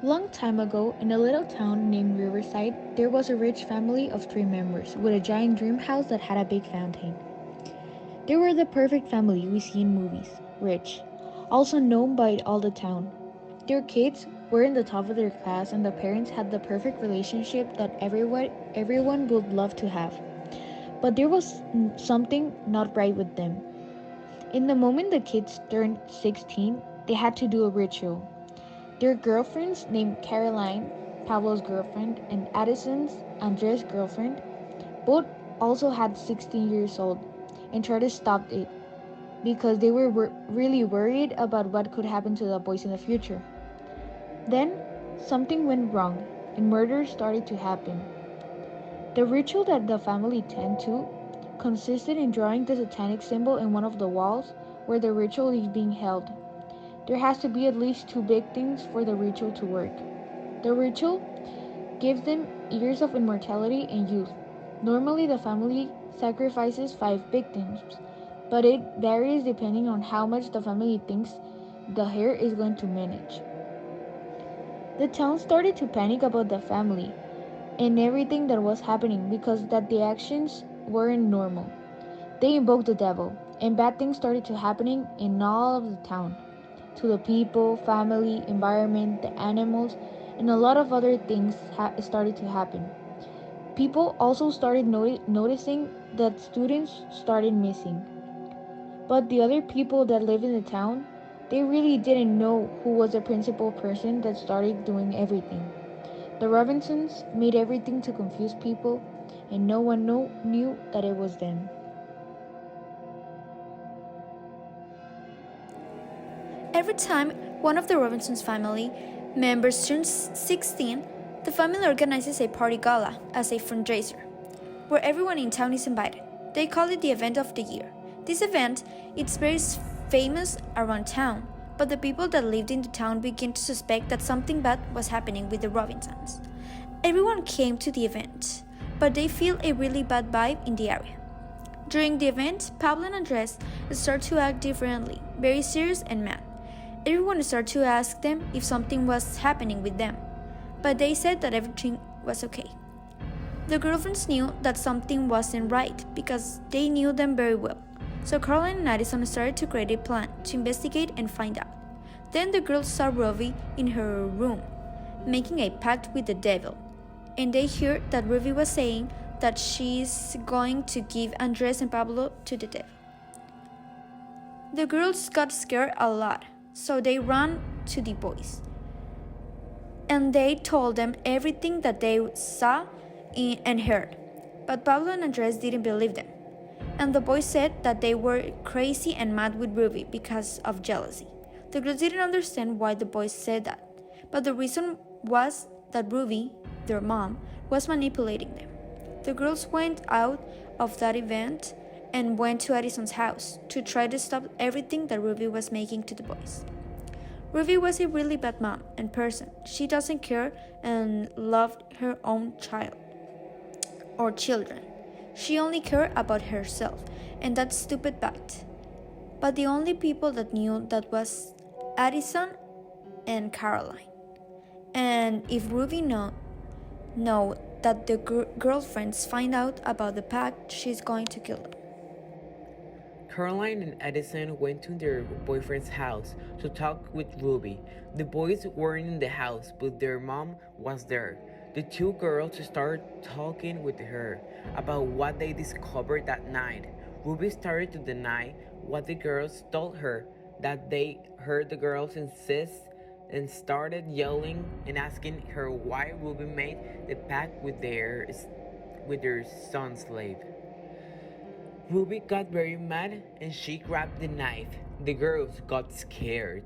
Long time ago, in a little town named Riverside, there was a rich family of three members with a giant dream house that had a big fountain. They were the perfect family we see in movies, rich, also known by all the town. Their kids were in the top of their class and the parents had the perfect relationship that everyone would love to have. But there was something not right with them. In the moment the kids turned 16, they had to do a ritual. Their girlfriends, named Caroline, Pablo's girlfriend, and Addison's, Andrea's girlfriend, both also had 16 years old and tried to stop it because they were really worried about what could happen to the boys in the future. Then, something went wrong and murder started to happen. The ritual that the family tended to consisted in drawing the satanic symbol in one of the walls where the ritual is being held. There has to be at least two victims for the ritual to work. The ritual gives them years of immortality and youth. Normally, the family sacrifices five victims, but it varies depending on how much the family thinks the heir is going to manage. The town started to panic about the family and everything that was happening because that the actions weren't normal. They invoked the devil, and bad things started to happening in all of the town. To the people, family, environment, the animals, and a lot of other things started to happen. People also started noticing that students started missing. But the other people that lived in the town, they really didn't know who was the principal person that started doing everything. The Robinsons made everything to confuse people, and no one knew that it was them. Every time one of the Robinsons family members turns 16, the family organizes a party gala as a fundraiser, where everyone in town is invited. They call it the event of the year. This event is very famous around town, but the people that lived in the town begin to suspect that something bad was happening with the Robinsons. Everyone came to the event, but they feel a really bad vibe in the area. During the event, Pablo and Andres start to act differently, very serious and mad. Everyone started to ask them if something was happening with them, but they said that everything was okay. The girlfriends knew that something wasn't right because they knew them very well. So Caroline and Addison started to create a plan to investigate and find out. Then the girls saw Ruby in her room, making a pact with the devil, and they heard that Ruby was saying that she's going to give Andres and Pablo to the devil. The girls got scared a lot, so they ran to the boys. And they told them everything that they saw and heard. But Pablo and Andres didn't believe them. And the boys said that they were crazy and mad with Ruby because of jealousy. The girls didn't understand why the boys said that, but the reason was that Ruby, their mom, was manipulating them. The girls went out of that event and went to Addison's house to try to stop everything that Ruby was making to the boys. Ruby was a really bad mom and person. She doesn't care and loved her own child or children. She only cared about herself, and that's stupid fact. But the only people that knew that was Addison and Caroline. And if Ruby know that the girlfriends find out about the pact, she's going to kill them. Caroline and Edison went to their boyfriend's house to talk with Ruby. The boys weren't in the house, but their mom was there. The two girls started talking with her about what they discovered that night. Ruby started to deny what the girls told her, that they heard the girls insist, and started yelling and asking her why Ruby made the pact with their son slave. Ruby got very mad and she grabbed the knife. The girls got scared,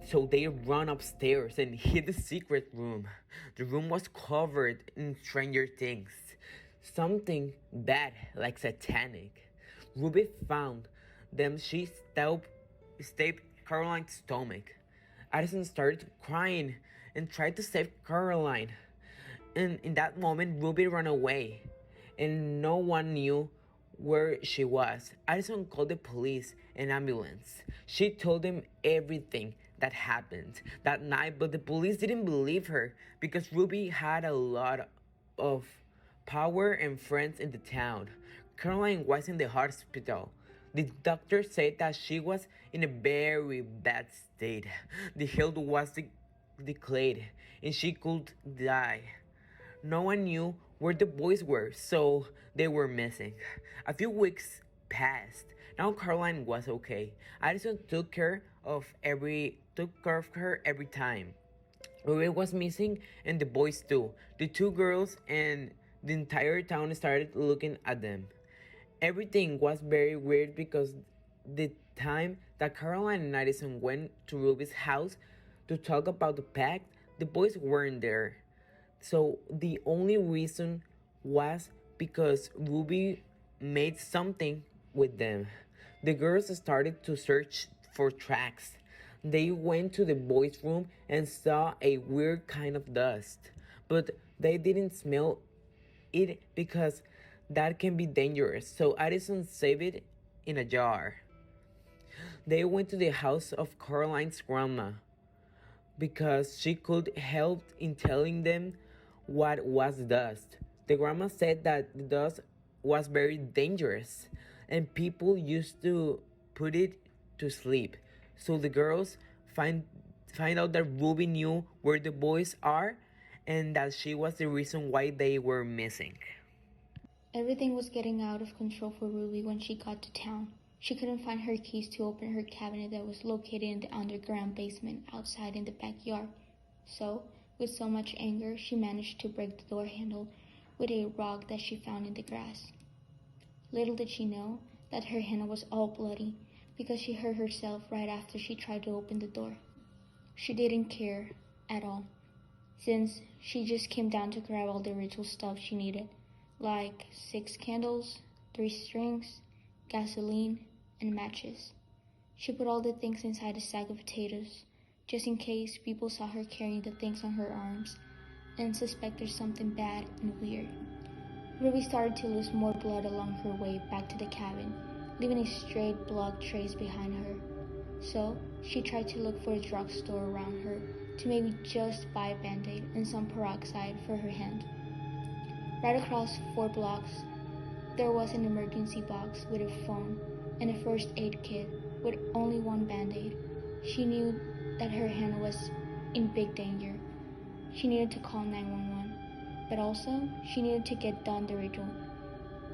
so they ran upstairs and hid the secret room. The room was covered in stranger things, something bad like satanic. Ruby found them. She stabbed Caroline's stomach. Addison started crying and tried to save Caroline. And in that moment, Ruby ran away, and no one knew where she was. Addison called the police and ambulance. She told them everything, that happened that night, but the police didn't believe her because Ruby had a lot of power and friends in the town. Caroline was in the hospital. The doctor said that she was in a very bad state. The health was declared and she could die. No one knew where the boys were, so they were missing. A few weeks passed. Now Caroline was okay. Addison took care of her every time. Ruby was missing and the boys too. The two girls and the entire town started looking at them. Everything was very weird because the time that Caroline and Addison went to Ruby's house to talk about the pact, the boys weren't there. So the only reason was because Ruby made something with them. The girls started to search for tracks. They went to the boys' room and saw a weird kind of dust, but they didn't smell it because that can be dangerous. So Addison saved it in a jar. They went to the house of Caroline's grandma because she could help in telling them what was dust. The grandma said that the dust was very dangerous and people used to put it to sleep. So the girls find out that Ruby knew where the boys are and that she was the reason why they were missing. Everything was getting out of control for Ruby when she got to town. She couldn't find her keys to open her cabinet that was located in the underground basement outside in the backyard. So, with so much anger, she managed to break the door handle with a rock that she found in the grass. Little did she know that her hand was all bloody because she hurt herself right after she tried to open the door. She didn't care at all, since she just came down to grab all the ritual stuff she needed, like 6 candles, 3 strings, gasoline, and matches. She put all the things inside a sack of potatoes, just in case people saw her carrying the things on her arms and suspected something bad and weird. Ruby started to lose more blood along her way back to the cabin, leaving a straight blood trace behind her. So she tried to look for a drugstore around her to maybe just buy a Band-Aid and some peroxide for her hand. Right across 4 blocks, there was an emergency box with a phone and a first aid kit with only 1 Band-Aid. She knew that her hand was in big danger. She needed to call 911, but also she needed to get done the ritual.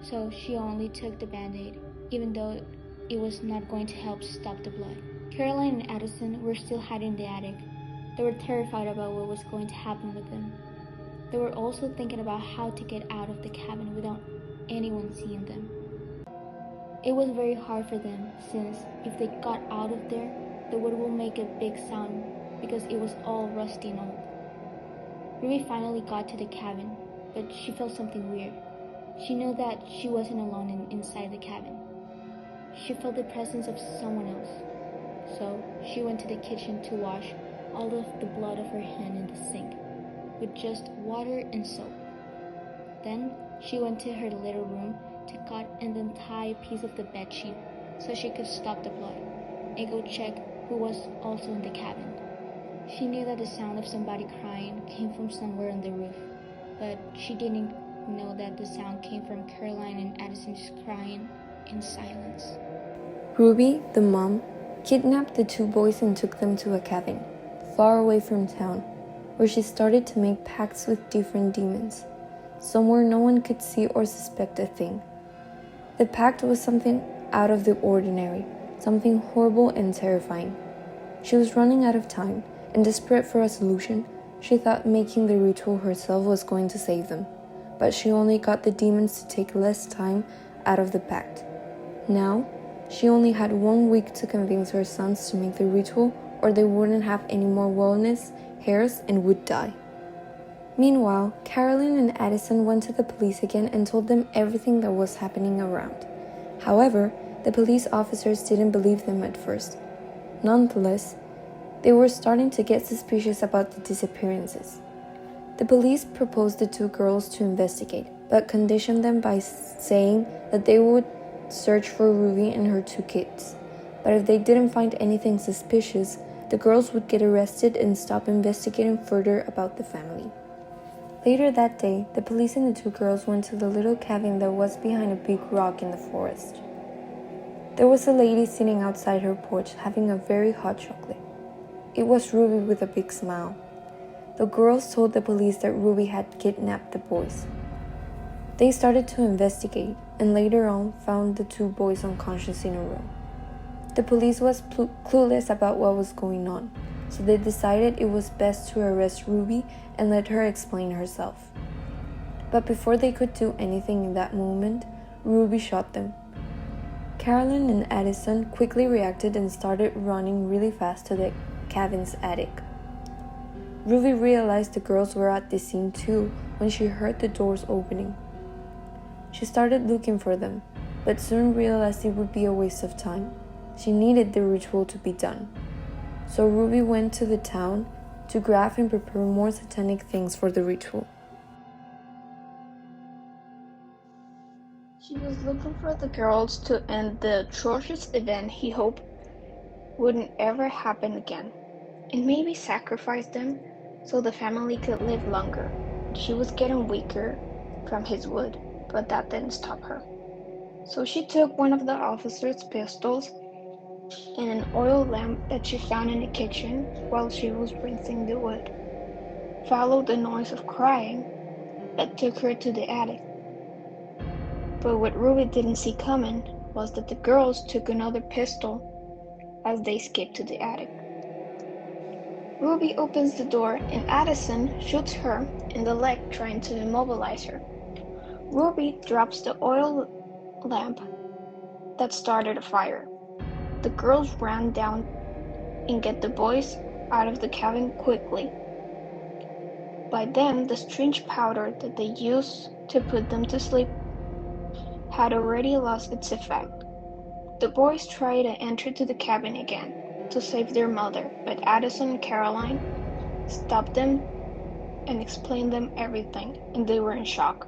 So she only took the Band-Aid, even though it was not going to help stop the blood. Caroline and Addison were still hiding in the attic. They were terrified about what was going to happen with them. They were also thinking about how to get out of the cabin without anyone seeing them. It was very hard for them, since if they got out of there, the wood will make a big sound because it was all rusty and old. Ruby finally got to the cabin, but she felt something weird. She knew that she wasn't alone inside the cabin. She felt the presence of someone else. So she went to the kitchen to wash all of the blood of her hand in the sink with just water and soap. Then she went to her little room to cut and then tie a piece of the bedsheet so she could stop the blood and go check who was also in the cabin. She knew that the sound of somebody crying came from somewhere on the roof, but she didn't know that the sound came from Caroline and Addison just crying in silence. Ruby, the mom, kidnapped the 2 boys and took them to a cabin, far away from town, where she started to make pacts with different demons, somewhere no one could see or suspect a thing. The pact was something out of the ordinary, something horrible and terrifying. She was running out of time, and desperate for a solution, she thought making the ritual herself was going to save them, but she only got the demons to take less time out of the pact. Now, she only had 1 week to convince her sons to make the ritual, or they wouldn't have any more wellness, hairs, and would die. Meanwhile, Caroline and Addison went to the police again and told them everything that was happening around. However, the police officers didn't believe them at first. Nonetheless, they were starting to get suspicious about the disappearances. The police proposed the 2 girls to investigate, but conditioned them by saying that they would search for Ruby and her 2 kids. But if they didn't find anything suspicious, the girls would get arrested and stop investigating further about the family. Later that day, the police and the two girls went to the little cabin that was behind a big rock in the forest. There was a lady sitting outside her porch having a very hot chocolate. It was Ruby with a big smile. The girls told the police that Ruby had kidnapped the boys. They started to investigate and later on found the two boys unconscious in a room. The police was clueless about what was going on, so they decided it was best to arrest Ruby and let her explain herself. But before they could do anything in that moment, Ruby shot them. Carolyn and Addison quickly reacted and started running really fast to the cabin's attic. Ruby realized the girls were at the scene too when she heard the doors opening. She started looking for them, but soon realized it would be a waste of time. She needed the ritual to be done. So Ruby went to the town to grab and prepare more satanic things for the ritual. She was looking for the girls to end the atrocious event he hoped wouldn't ever happen again, and maybe sacrifice them so the family could live longer. She was getting weaker from his wood, but that didn't stop her. So she took one of the officer's pistols and an oil lamp that she found in the kitchen while she was rinsing the wood, followed the noise of crying that took her to the attic. But what Ruby didn't see coming was that the girls took another pistol as they escaped to the attic. Ruby opens the door and Addison shoots her in the leg, trying to immobilize her. Ruby drops the oil lamp that started a fire. The girls ran down and get the boys out of the cabin quickly. By then, the strange powder that they used to put them to sleep had already lost its effect. The boys tried to enter to the cabin again to save their mother, but Addison and Caroline stopped them and explained them everything, and they were in shock.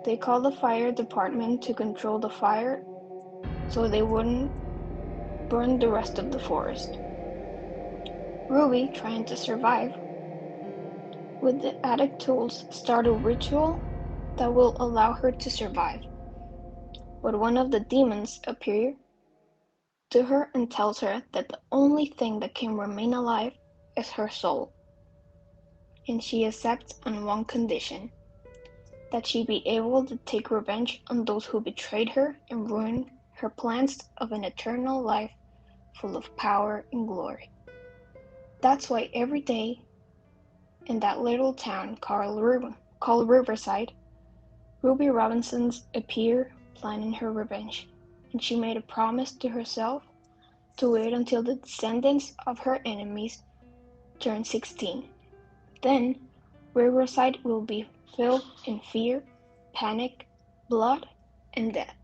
They called the fire department to control the fire so they wouldn't burn the rest of the forest. Ruby, trying to survive with the attic tools, started a ritual that will allow her to survive. But one of the demons appears to her and tells her that the only thing that can remain alive is her soul. And she accepts on one condition: that she be able to take revenge on those who betrayed her and ruined her plans of an eternal life full of power and glory. That's why every day in that little town called Riverside, Ruby Robinsons appear planning her revenge, and she made a promise to herself to wait until the descendants of her enemies turn 16. Then Riverside will be filled in fear, panic, blood, and death.